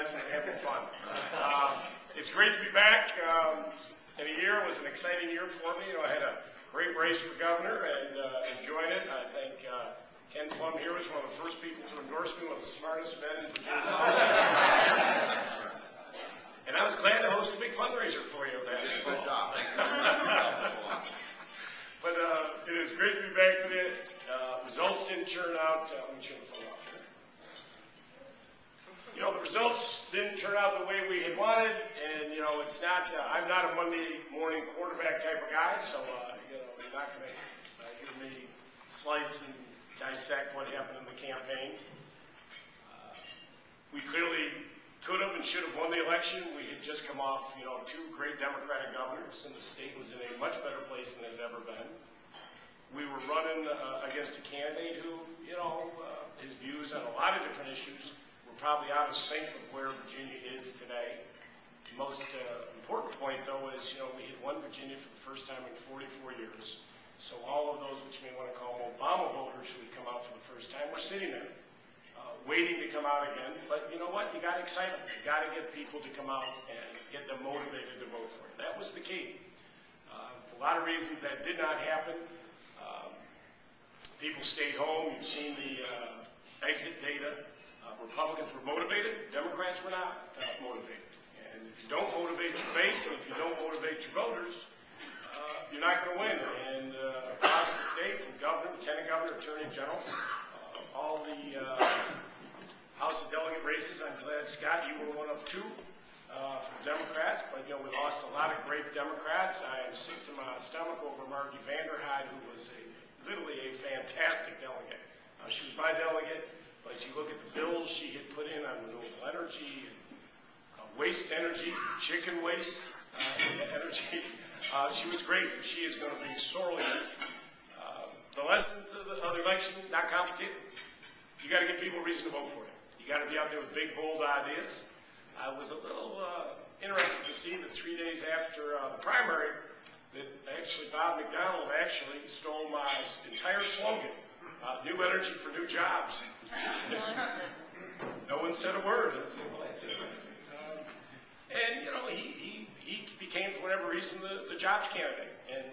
exercising and having fun. It's great to be back. And a year was an exciting year for me. I had a great race for governor and enjoyed it. I think Ken Plum here was one of the first people to endorse me, one of the smartest men in Virginia politics. And I was glad to host a big fundraiser for you. Good job. But it is great to be back with you. Results didn't turn out. Let me turn the phone off here. The results didn't turn out the way we had wanted, and it's not. I'm not a Monday morning quarterback type of guy, so you're not going to give me slice and dissect what happened in the campaign. We clearly could have and should have won the election. We had just come off, two great Democratic governors, and the state was in a much better place than it had ever been. We were running against a candidate who, his views on a lot of different issues were probably out of sync with where Virginia is today. The most important point, though, is, we had won Virginia for the first time in 44 years. So all of those which you may want to call Obama voters who had come out for the first time were sitting there, waiting to come out again. But you know what? You got excitement. You got to get people to come out and get them motivated to vote for you. That was the key. For a lot of reasons that did not happen. People stayed home. You've seen the exit data. Republicans were motivated. Democrats were not motivated. And if you don't motivate your base, and if you don't motivate your voters, you're not going to win. And across the state, from governor, lieutenant governor, attorney general, all the House of Delegate races, I'm glad, Scott, you were one of two for Democrats. But, we lost a lot of great Democrats. I am sick to my stomach over Margie Vanderhyde, who was literally a fantastic delegate. She was my delegate, but you look at the bills she had put in on renewable energy, waste energy, chicken waste energy. She was great. She is going to be sorely missed. The lessons of the election, not complicated. You got to give people a reason to vote for you. You got to be out there with big, bold ideas. I was a little interested to see that 3 days after the primary, that actually Bob McDonald actually stole my entire slogan, new energy for new jobs. No one said a word. I said, well, that's interesting. And, he became, for whatever reason, the jobs candidate. And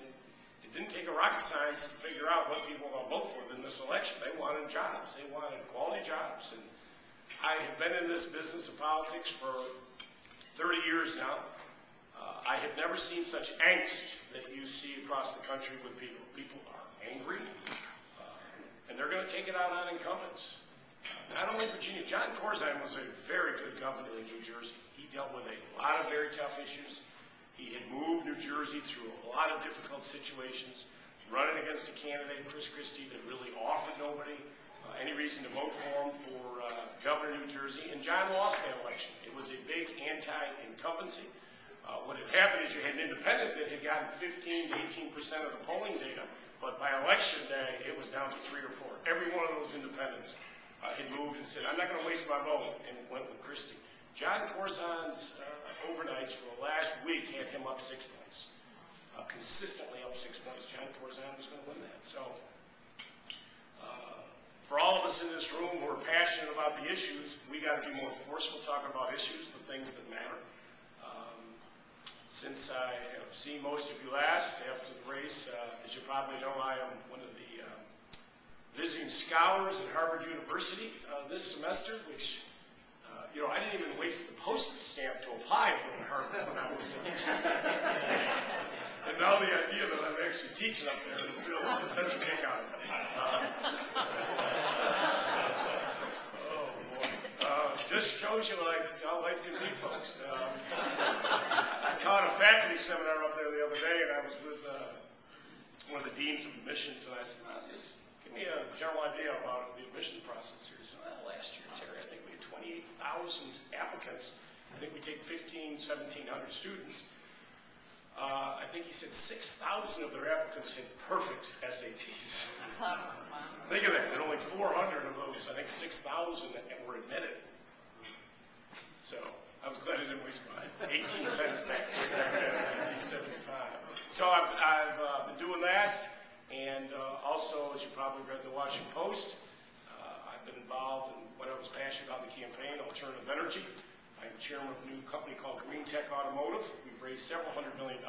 it didn't take a rocket science to figure out what people were going to vote for in this election. They wanted jobs. They wanted quality jobs. And I have been in this business of politics for 30 years now. I have never seen such angst that you see across the country with people. People are angry, and they're going to take it out on incumbents. Not only Virginia, John Corzine was a very good governor in New Jersey. He dealt with a lot of very tough issues. He had moved New Jersey through a lot of difficult situations, running against a candidate, Chris Christie, that really offered nobody any reason to vote for him for governor of New Jersey. And John lost that election. It was a big anti-incumbency. What had happened is you had an independent that had gotten 15 to 18% of the polling data, but by election day, it was down to 3 or 4. Every one of those independents had moved and said, I'm not going to waste my vote, and went with Christie. John Corzine's overnights for the last week had him up 6 points. Consistently up 6 points. John Corzine was going to win that. So, for all of us in this room who are passionate about the issues, we got to be more forceful talking about issues, the things that matter. Since I have seen most of you last after the race, as you probably know, I am one of the visiting scholars at Harvard University this semester, which, I didn't even waste the postage stamp to apply to go to Harvard when I was there. And now the idea that I'm actually teaching up there is really such a kick out of it. Oh, boy. Just shows you, how life can be, folks. I taught a faculty seminar up there the other day, and I was with one of the deans of admissions, and I said, just give me a general idea about the admission process here. He said, last year, Terry, I think we had 28,000 applicants. I think we take 1,700 students. I think he said 6,000 of their applicants had perfect SATs. Think of that. And only 400 of those, I think 6,000 were admitted. So I was glad I didn't waste my 18 cents back in 1975. So I've been doing that. And also, as you probably read the Washington Post, I've been involved in what I was passionate about in the campaign, alternative energy. I'm chairman of a new company called Green Tech Automotive. We've raised several $100 million.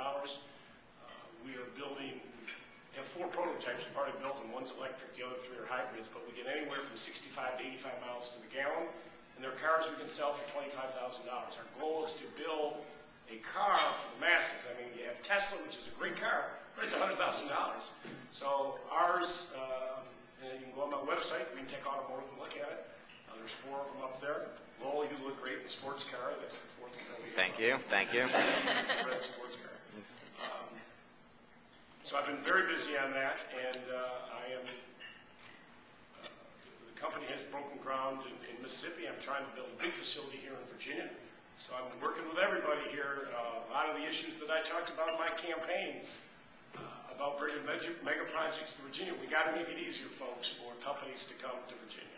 We are building, we have 4 prototypes we've already built, and one's electric, the other 3 are hybrids, but we get anywhere from 65 to 85 miles to the gallon, and they're cars we can sell for $25,000. Our goal is to build a car for the masses. I mean, you have Tesla, which is a great car, but it's $100,000. So ours, and you can go on my website, Green Tech Automotive, and look at it. There's 4 of them up there. Lowell, you look great in the sports car. That's the 4th car we have. Thank you. Red sports car. So I've been very busy on that, and the company has broken ground in Mississippi. I'm trying to build a big facility here in Virginia. So I'm working with everybody here. A lot of the issues that I talked about in my campaign about bringing mega projects to Virginia, we got to make it easier, folks, for companies to come to Virginia.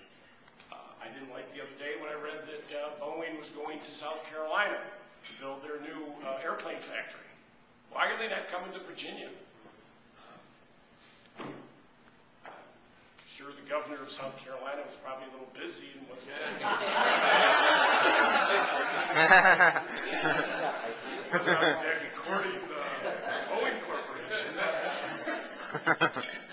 I didn't like the other day when I read that Boeing was going to South Carolina to build their new airplane factory. Why are they not coming to Virginia? I'm sure the governor of South Carolina was probably a little busy and wasn't exactly courting the Boeing Corporation.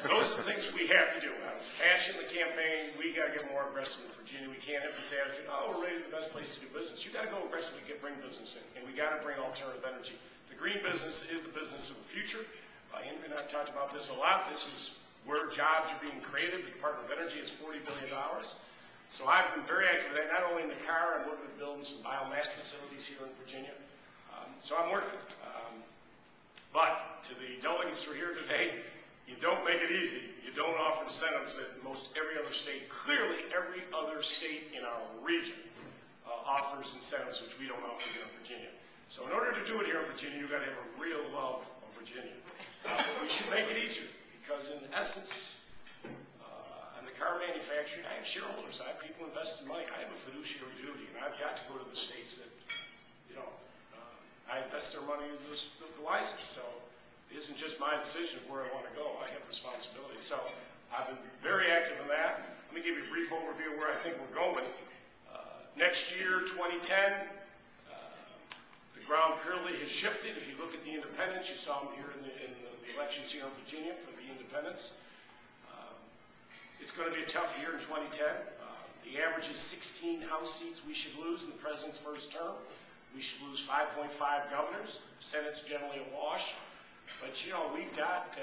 Those are the things we have to do. I was passionate in the campaign. We got to get more aggressive in Virginia. We can't have this attitude, oh, we're ready to the best place to do business. You got to go aggressively bring business in, and we got to bring alternative energy. The green business is the business of the future. Andrew and I have talked about this a lot. This is where jobs are being created. The Department of Energy is $40 billion. So I've been very active in that, not only in the car, I'm working with building some biomass facilities here in Virginia. So I'm working. But to the delegates who are here today, you don't make it easy. You don't offer incentives that most every other state, clearly every other state in our region offers incentives which we don't offer here in Virginia. So in order to do it here in Virginia, you've got to have a real love of Virginia. We should make it easier because in essence, on the car manufacturing, I have shareholders. I have people invest in money. I have a fiduciary duty, and I've got to go to the states that, I invest their money in the license. So it isn't just my decision of where I want to go. I have responsibility. So I've been very active in that. Let me give you a brief overview of where I think we're going. Next year, 2010, the ground clearly has shifted. If you look at the independents, you saw them here in the elections here in Virginia for the independents. It's going to be a tough year in 2010. The average is 16 House seats we should lose in the president's first term. We should lose 5.5 governors. The Senate's generally a wash. But, we've got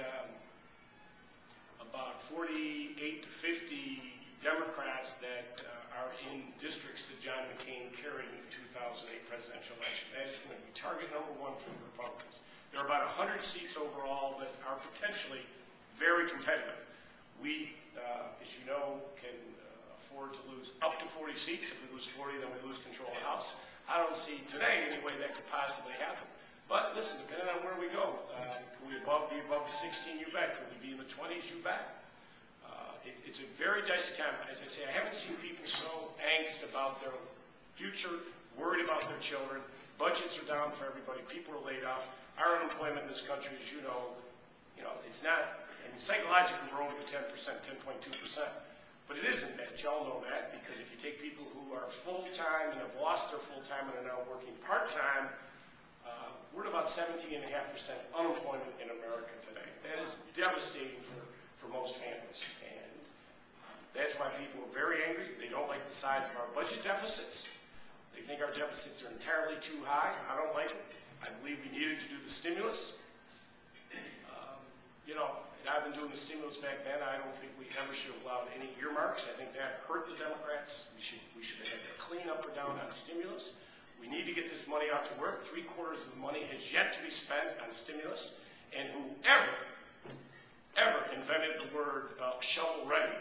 about 48 to 50 Democrats that are in districts that John McCain carried in the 2008 presidential election. That is going to be target number 1 for the Republicans. There are about 100 seats overall that are potentially very competitive. We, as you know, can afford to lose up to 40 seats. If we lose 40, then we lose control of the House. I don't see today any way that could possibly happen. But listen, depending on where we go, can we be above the 16? You bet. Could we be in the 20s? You bet. It's a very dicey time. As I say, I haven't seen people so angst about their future, worried about their children. Budgets are down for everybody. People are laid off. Our unemployment in this country, as you know, it's not. I mean, psychologically, we're over 10%, 10.2%. But it isn't that. Y'all know that, because if you take people who are full-time and have lost their full-time and are now working part-time, we're at about 17.5% unemployment in America today. That is devastating for most families. And that's why people are very angry. They don't like the size of our budget deficits. They think our deficits are entirely too high. I don't like it. I believe we needed to do the stimulus. I've been doing the stimulus back then. I don't think we ever should have allowed any earmarks. I think that hurt the Democrats. We should have had a clean up or down on stimulus. We need to get this money out to work. 3/4 of the money has yet to be spent on stimulus. And whoever ever invented the word shovel ready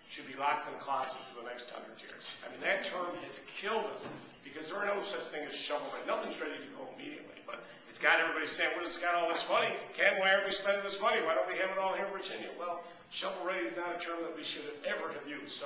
should be locked in a closet for the next 100 years. I mean, that term has killed us because there are no such thing as shovel ready. Nothing's ready to go immediately. But it's got everybody saying, well, it's got all this money. Why aren't we spending this money? Why don't we have it all here in Virginia? Well, shovel ready is not a term that we should have ever have used. So